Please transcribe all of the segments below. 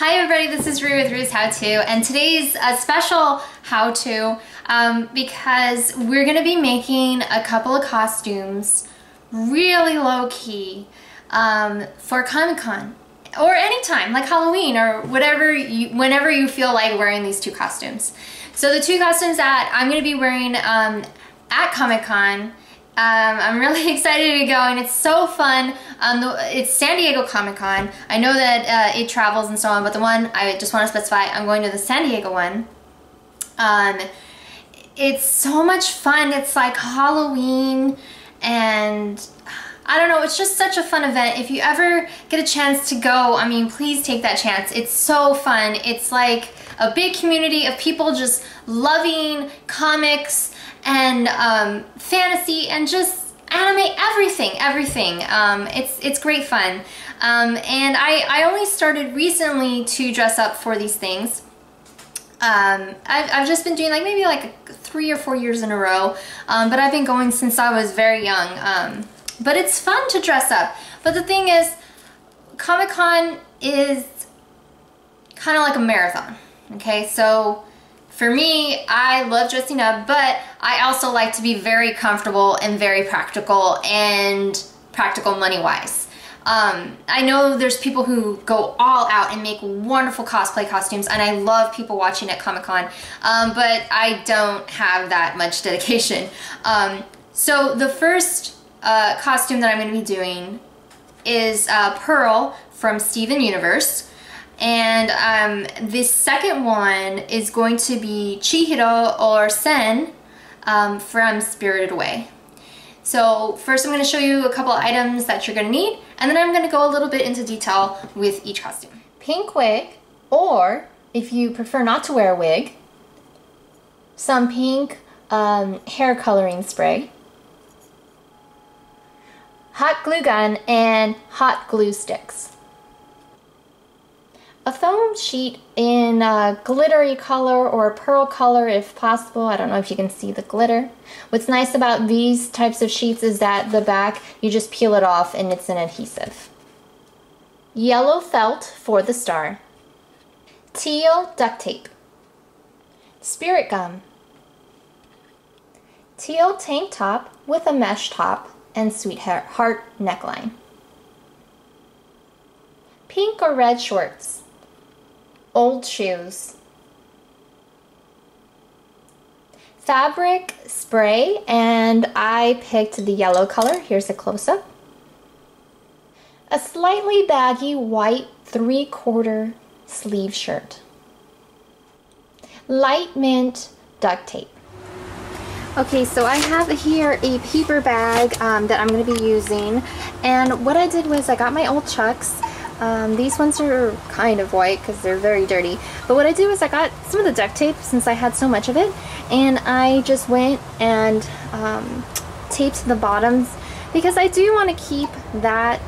Hi everybody, this is Rue with Rue's How To, and today's a special how to because we're going to be making a couple of costumes really low-key for Comic-Con or anytime, like Halloween or whenever you feel like wearing these two costumes. So the two costumes that I'm going to be wearing at Comic-Con, I'm really excited to be going. It's so fun. It's San Diego Comic-Con. I know that it travels and so on, but the one I just want to specify, I'm going to the San Diego one. It's so much fun. It's like Halloween, and I don't know, it's just such a fun event. If you ever get a chance to go, I mean, please take that chance. It's so fun. It's like a big community of people just loving comics and fantasy and just anime, everything. It's great fun. And I only started recently to dress up for these things. I've just been doing maybe 3 or 4 years in a row, but I've been going since I was very young. But it's fun to dress up. But the thing is, Comic-Con is kind of like a marathon, okay? So for me, I love dressing up, but I also like to be very comfortable and very practical money-wise. I know there's people who go all out and make wonderful cosplay costumes, and I love people watching at Comic-Con, but I don't have that much dedication. So the first costume that I'm going to be doing is Pearl from Steven Universe. And this second one is going to be Chihiro or Sen from Spirited Away. So first I'm going to show you a couple items that you're going to need, and then I'm going to go a little bit into detail with each costume. Pink wig, or if you prefer not to wear a wig, some pink hair coloring spray, hot glue gun, and hot glue sticks. A foam sheet in a glittery color or a pearl color if possible. I don't know if you can see the glitter. What's nice about these types of sheets is that the back, you just peel it off and it's an adhesive. Yellow felt for the star. Teal duct tape. Spirit gum. Teal tank top with a mesh top and sweetheart neckline. Pink or red shorts. Old shoes. Fabric spray, and I picked the yellow color. Here's a close-up. A slightly baggy white 3/4 sleeve shirt. Light mint duct tape. Okay, so I have here a paper bag that I'm going to be using, and what I did was I got my old Chucks. These ones are kind of white because they're very dirty, but what I did was I got some of the duct tape since I had so much of it, and I just went and taped the bottoms because I do want to keep that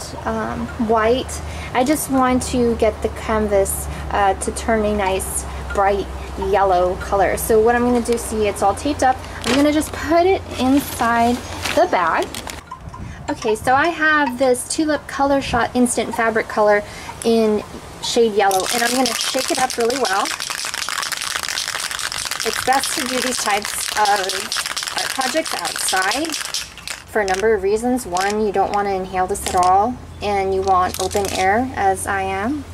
white. I just want to get the canvas to turn a nice bright yellow color. So what I'm going to do, see, it's all taped up. I'm going to just put it inside the bag. Okay, so I have this Tulip Color Shot Instant Fabric Color in shade yellow, and I'm going to shake it up really well. It's best to do these types of projects outside for a number of reasons. One, you don't want to inhale this at all, and you want open air, as I am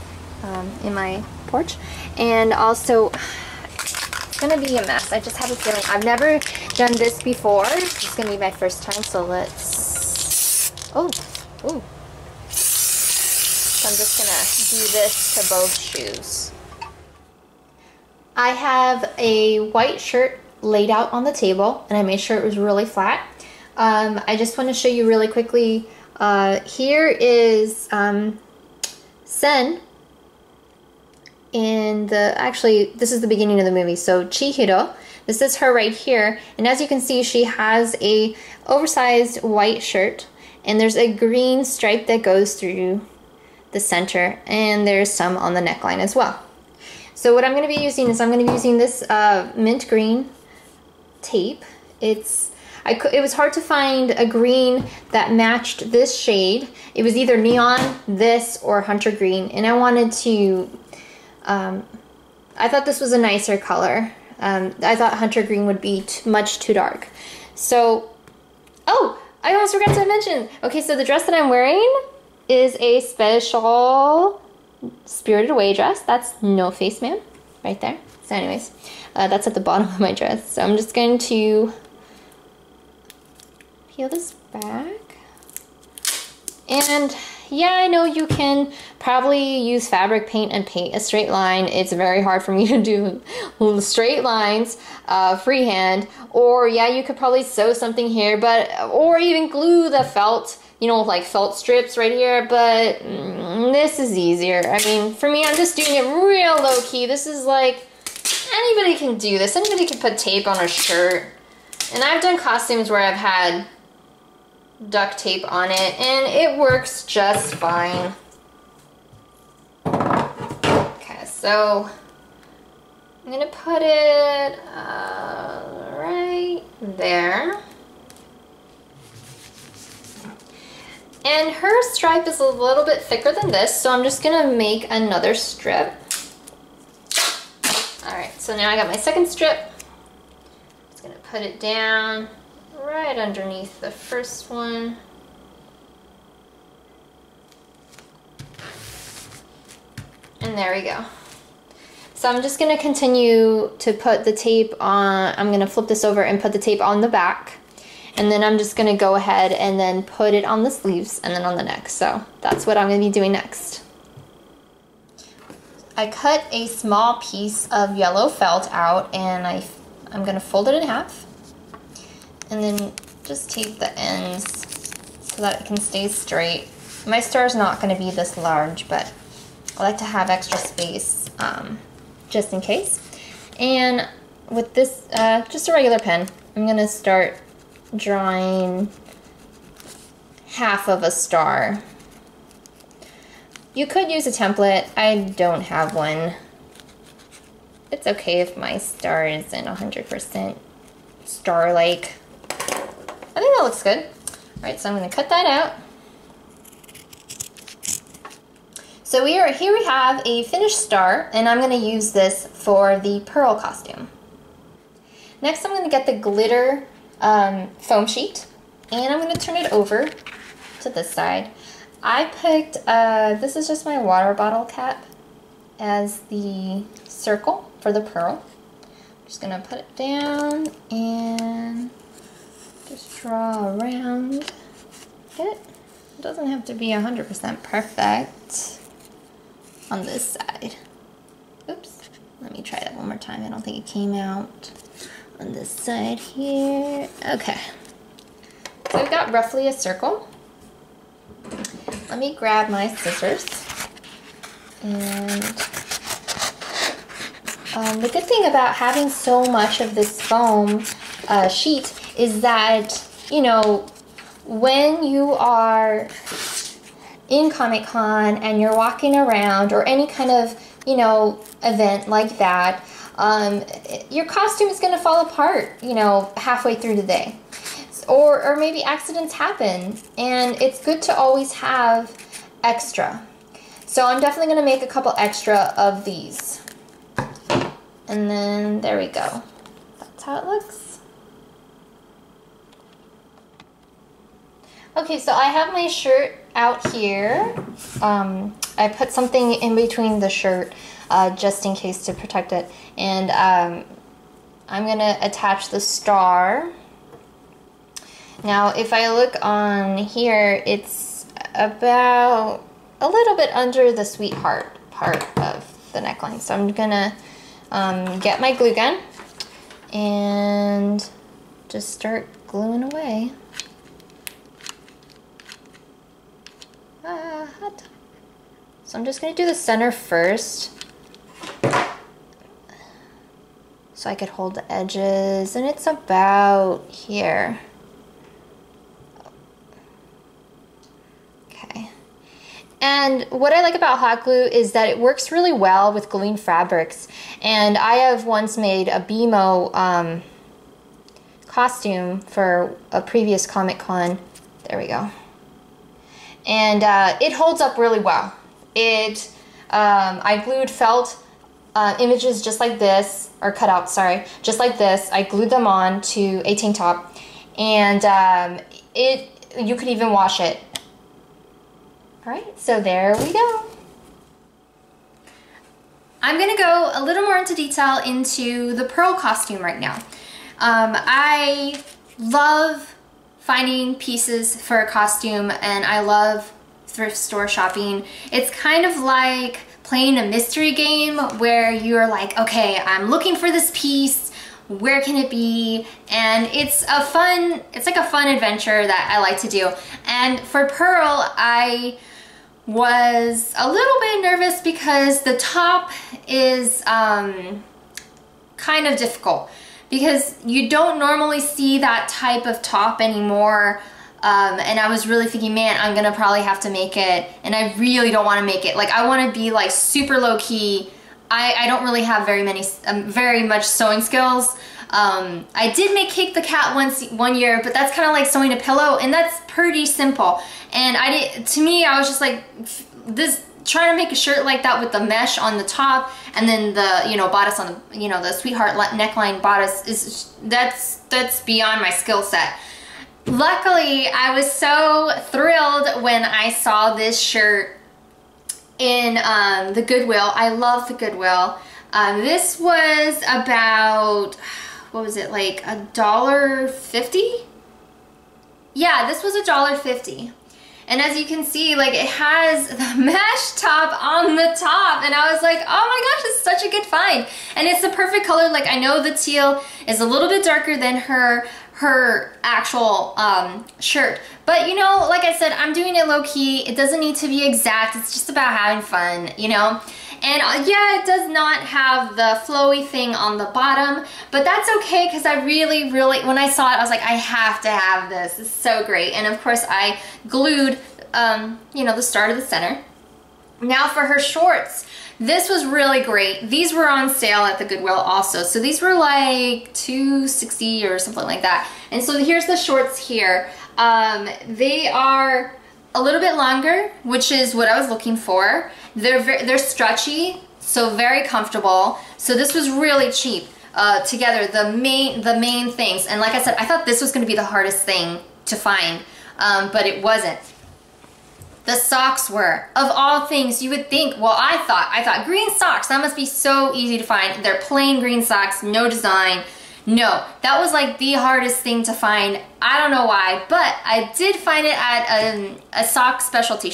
in my porch. And also, it's going to be a mess. I just have a feeling. I've never done this before. It's going to be my first time, so let's... Oh. So I'm just gonna do this to both shoes. I have a white shirt laid out on the table, and I made sure it was really flat. I just want to show you really quickly. Here is Sen in actually this is the beginning of the movie, so Chihiro. This is her right here, and as you can see, she has a oversized white shirt, and there's a green stripe that goes through the center, and there's some on the neckline as well. So what I'm going to be using is I'm going to be using this mint green tape. It was hard to find a green that matched this shade. It was either neon, this, or hunter green, and I wanted to I thought this was a nicer color. I thought hunter green would be much too dark. So, oh, I almost forgot to mention. Okay, so the dress that I'm wearing is a special Spirited Away dress. That's No Face Man right there. So anyways, that's at the bottom of my dress. So I'm just going to peel this back. And yeah, I know you can probably use fabric paint and paint a straight line. It's very hard for me to do straight lines freehand. Or yeah, you could probably sew something here, or even glue the felt, you know, like felt strips right here. But this is easier. I mean, for me, I'm just doing it real low key. This is like, anybody can do this. Anybody can put tape on a shirt. And I've done costumes where I've had duct tape on it and it works just fine. Okay, so I'm gonna put it right there. And her stripe is a little bit thicker than this, so I'm just gonna make another strip. Alright, so now I got my second strip. Just gonna put it down right underneath the first one. And there we go. So I'm just gonna continue to put the tape on. I'm gonna flip this over and put the tape on the back. And then I'm just gonna go ahead and then put it on the sleeves and then on the neck. So that's what I'm gonna be doing next. I cut a small piece of yellow felt out and I'm gonna fold it in half. And then just tape the ends so that it can stay straight. My star is not going to be this large, but I like to have extra space just in case. And with this, just a regular pen, I'm going to start drawing half of a star. You could use a template. I don't have one. It's okay if my star isn't 100% star-like. I think that looks good. All right, so I'm going to cut that out. So here we have a finished star, and I'm going to use this for the pearl costume. Next, I'm going to get the glitter foam sheet, and I'm going to turn it over to this side. I picked, this is just my water bottle cap as the circle for the pearl. I'm just going to put it down and just draw around it. It doesn't have to be 100% perfect on this side. Oops, let me try that one more time. I don't think it came out on this side here. Okay, so we've got roughly a circle. Let me grab my scissors. And the good thing about having so much of this foam sheet is that, you know, when you are in Comic-Con and you're walking around or any kind of, you know, event like that, your costume is going to fall apart, you know, halfway through the day. Or maybe accidents happen, and it's good to always have extra. So I'm definitely going to make a couple extra of these. And then there we go. That's how it looks. Okay, so I have my shirt out here. I put something in between the shirt just in case to protect it. And I'm going to attach the star. Now, if I look on here, it's about a little bit under the sweetheart part of the neckline. So I'm going to get my glue gun and just start gluing away. So I'm just going to do the center first so I could hold the edges, and it's about here. Okay. And what I like about hot glue is that it works really well with gluing fabrics. And I have once made a BMO costume for a previous Comic-Con. There we go. And it holds up really well. I glued felt images just like this, or cutouts, sorry, just like this. I glued them on to a tank top, and you could even wash it. All right, so there we go. I'm gonna go a little more into detail into the Pearl costume right now. I love finding pieces for a costume, and I love thrift store shopping. It's kind of like playing a mystery game where you're like, okay, I'm looking for this piece, where can it be? And it's like a fun adventure that I like to do. And for Pearl, I was a little bit nervous because the top is kind of difficult, because you don't normally see that type of top anymore. And I was really thinking, man, I'm gonna probably have to make it, and I really don't want to make it. Like, I want to be like super low key. I don't really have very much sewing skills. I did make Cake the Cat one year, but that's kind of like sewing a pillow, and that's pretty simple. And to me, I was just like, trying to make a shirt like that with the mesh on the top, and then the, bodice on the, the sweetheart neckline bodice that's beyond my skill set. Luckily, I was so thrilled when I saw this shirt in the Goodwill. I love the Goodwill. This was about, what was it, like $1.50? Yeah, this was $1.50. And as you can see, like, it has the mesh top on the top, and I was like, oh my gosh, it's such a good find. And it's the perfect color. Like, I know the teal is a little bit darker than her actual shirt, but like I said, I'm doing it low key. It doesn't need to be exact. It's just about having fun, And yeah, it does not have the flowy thing on the bottom, but that's okay, because I really, when I saw it, I was like, I have to have this. It's so great. And of course, I glued, the start of the center. Now for her shorts, this was really great. These were on sale at the Goodwill also. So these were like $2.60 or something like that. And so here's the shorts here. They are a little bit longer, which is what I was looking for. They're stretchy, so very comfortable. So this was really cheap. Together, the main things. And like I said, I thought this was going to be the hardest thing to find, but it wasn't. The socks were, of all things, you would think, well, I thought green socks, that must be so easy to find. They're plain green socks, no design. No, that was like the hardest thing to find. I don't know why, but I did find it at a sock specialty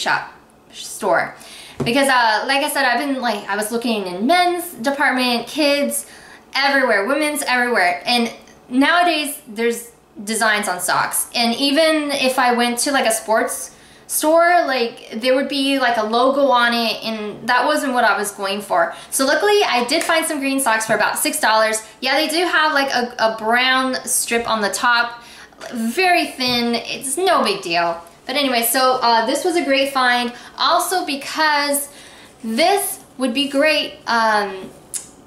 store. Because like I said, I was looking in men's department, kids, everywhere, women's everywhere. And nowadays there's designs on socks. And even if I went to like a sports store, like, there would be like a logo on it, and that wasn't what I was going for. So luckily I did find some green socks for about $6. Yeah, they do have like a brown strip on the top, very thin. It's no big deal. But anyway, so this was a great find, also because this would be great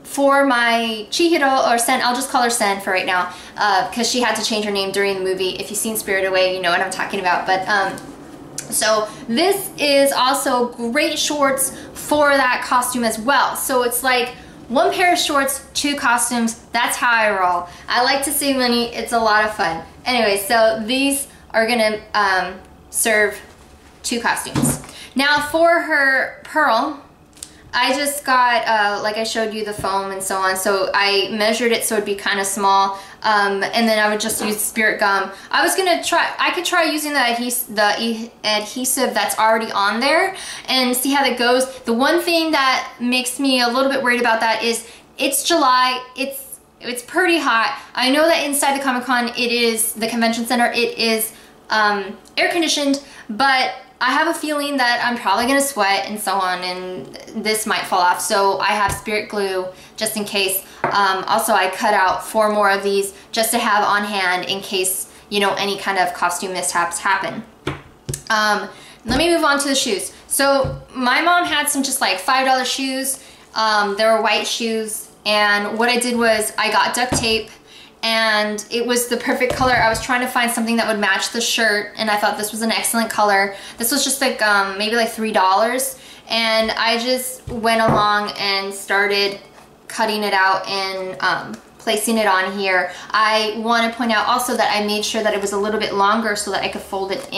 for my Chihiro, or Sen. I'll just call her Sen for right now, because she had to change her name during the movie. If you've seen Spirited Away, you know what I'm talking about. But so this is also great shorts for that costume as well. So it's like one pair of shorts, two costumes. That's how I roll. I like to save money. It's a lot of fun. Anyway, so these are gonna serve two costumes. Now for her Pearl, I just got, like I showed you, the foam and so on, so I measured it so it'd be kind of small, and then I would just use spirit gum. I could try using the adhesive that's already on there and see how that goes. The one thing that makes me a little bit worried about that is it's July, it's pretty hot. I know that inside the Comic-Con, the convention center, it is air conditioned, but I have a feeling that I'm probably gonna sweat and so on, and this might fall off. So I have spirit glue just in case. Also, I cut out 4 more of these just to have on hand in case, any kind of costume mishaps happen. Let me move on to the shoes. So my mom had some just like $5 shoes. They were white shoes, and what I did was I got duct tape, and it was the perfect color. I was trying to find something that would match the shirt, and I thought this was an excellent color. This was just like maybe like $3, and I just went along and started cutting it out and placing it on here, I want to point out also that I made sure that it was a little bit longer so that I could fold it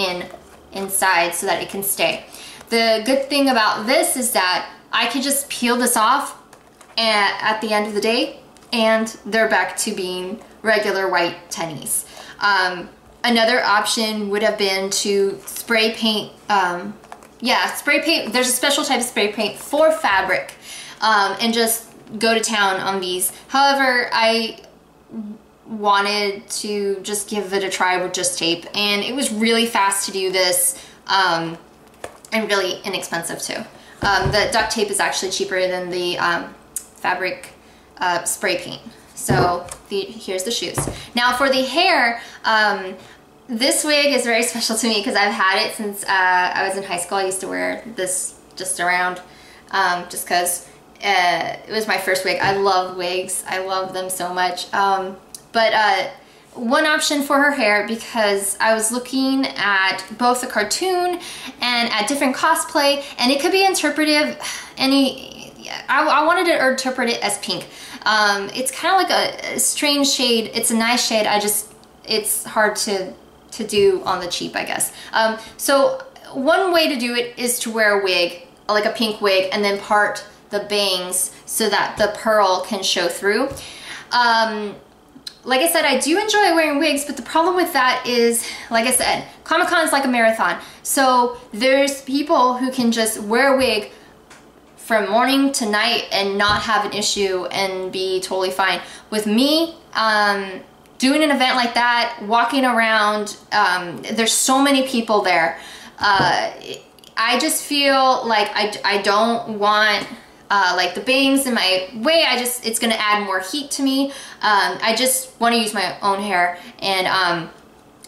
inside so that it can stay. The good thing about this is that I could just peel this off at the end of the day and they're back to being regular white tennies. Another option would have been to spray paint, spray paint. There's a special type of spray paint for fabric and just go to town on these. However, I wanted to just give it a try with just tape, and it was really fast to do this and really inexpensive too. The duct tape is actually cheaper than the fabric spray paint. So here's the shoes. Now for the hair, this wig is very special to me because I've had it since I was in high school. I used to wear this just around just because it was my first wig. I love wigs. I love them so much. But one option for her hair, because I was looking at both the cartoon and at different cosplay, and it could be interpretive. I wanted to interpret it as pink. It's kind of like a strange shade. It's a nice shade. It's hard to do on the cheap, I guess. So one way to do it is to wear a wig, like a pink wig, and then part the bangs so that the pearl can show through. Like I said, I do enjoy wearing wigs, but the problem with that is, like I said, Comic-Con is like a marathon. So there's people who can just wear a wig from morning to night and not have an issue and be totally fine. With me, doing an event like that, walking around, there's so many people there. I just feel like I don't want like the bangs in my way. It's gonna add more heat to me. I just want to use my own hair, and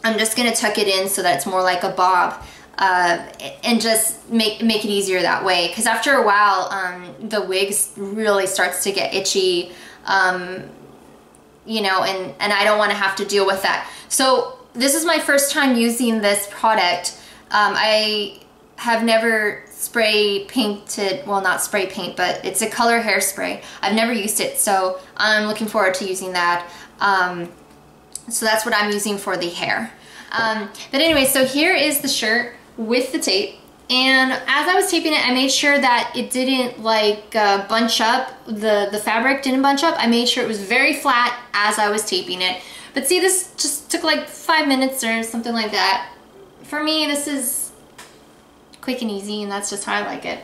I'm just gonna tuck it in so that it's more like a bob, and just make it easier that way. Because after a while, the wig really starts to get itchy, you know, and I don't want to have to deal with that. So this is my first time using this product. I have never spray painted, well, not spray paint, but it's a color hairspray. I've never used it, so I'm looking forward to using that. So that's what I'm using for the hair. But anyway, so here is the shirt with the tape. And as I was taping it, I made sure that it didn't like bunch up, the fabric didn't bunch up. I made sure it was very flat as I was taping it. But see, this just took like 5 minutes or something like that. For me, this is quick and easy, and that's just how I like it.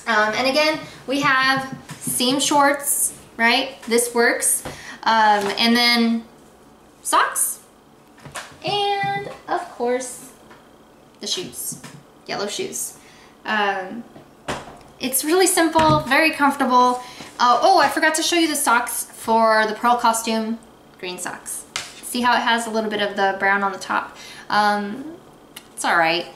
And again, we have same shorts, right? This works. And then socks. And of course, the shoes. Yellow shoes. It's really simple, very comfortable. Oh, I forgot to show you the socks for the pearl costume. Green socks. See how it has a little bit of the brown on the top? It's alright.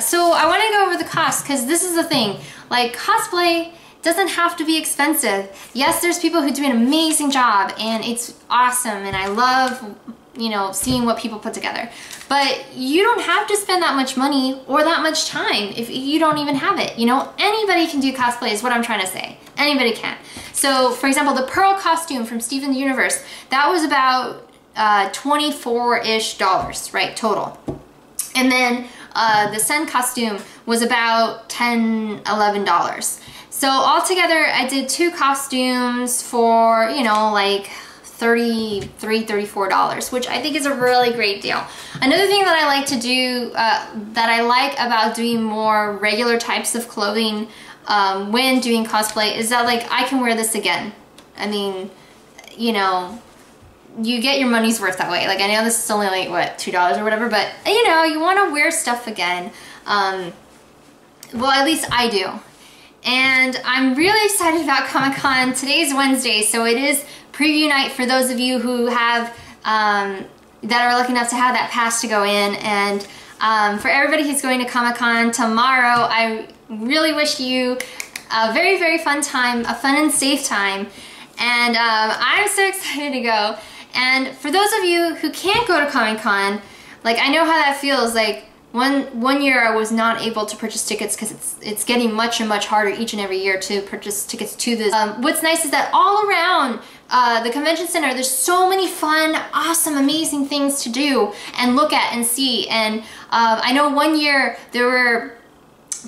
So I want to go over the cost, because this is the thing. Like, cosplay doesn't have to be expensive. Yes, there's people who do an amazing job, and it's awesome, and I love, you know, seeing what people put together. But you don't have to spend that much money or that much time if you don't even have it. You know, anybody can do cosplay is what I'm trying to say. Anybody can. So, for example, the pearl costume from Steven Universe, that was about $24-ish, right, total. And then the Sen costume was about $10, $11. So altogether, I did 2 costumes for, you know, like $33, $34, which I think is a really great deal. Another thing that I like to do, that I like about doing more regular types of clothing when doing cosplay, is that, like, I can wear this again. I mean, you know, you get your money's worth that way. Like, I know this is only like, what, $2 or whatever, but, you know, you want to wear stuff again. Well, at least I do. And I'm really excited about Comic-Con. Today's Wednesday, so it is preview night for those of you who have, that are lucky enough to have that pass to go in. And for everybody who's going to Comic-Con tomorrow, I really wish you a very, very fun time, a fun and safe time. And I'm so excited to go. And for those of you who can't go to Comic-Con, like, I know how that feels. Like, one year I was not able to purchase tickets because it's getting much and much harder each and every year to purchase tickets to this. What's nice is that all around the convention center, there's so many fun, awesome, amazing things to do and look at and see. And I know one year they were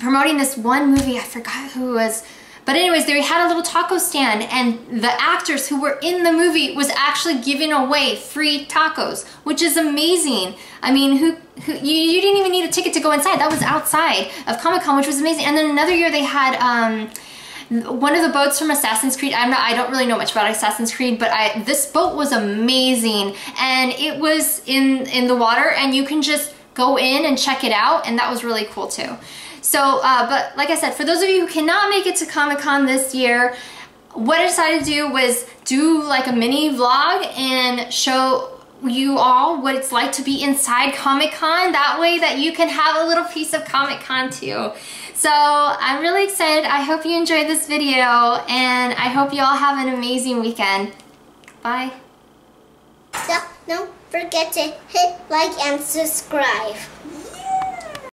promoting this one movie, I forgot who it was, but anyways, they had a little taco stand, and the actors who were in the movie was actually giving away free tacos, which is amazing. I mean, you didn't even need a ticket to go inside. That was outside of Comic-Con, which was amazing. And then another year they had one of the boats from Assassin's Creed. I don't really know much about Assassin's Creed, but this boat was amazing, and it was in the water, and you can just go in and check it out, and that was really cool too. So, but like I said, for those of you who cannot make it to Comic-Con this year, what I decided to do was do like a mini vlog and show you all what it's like to be inside Comic-Con. That way that you can have a little piece of Comic-Con too. So I'm really excited. I hope you enjoyed this video, and I hope you all have an amazing weekend. Bye. Don't forget to hit like and subscribe.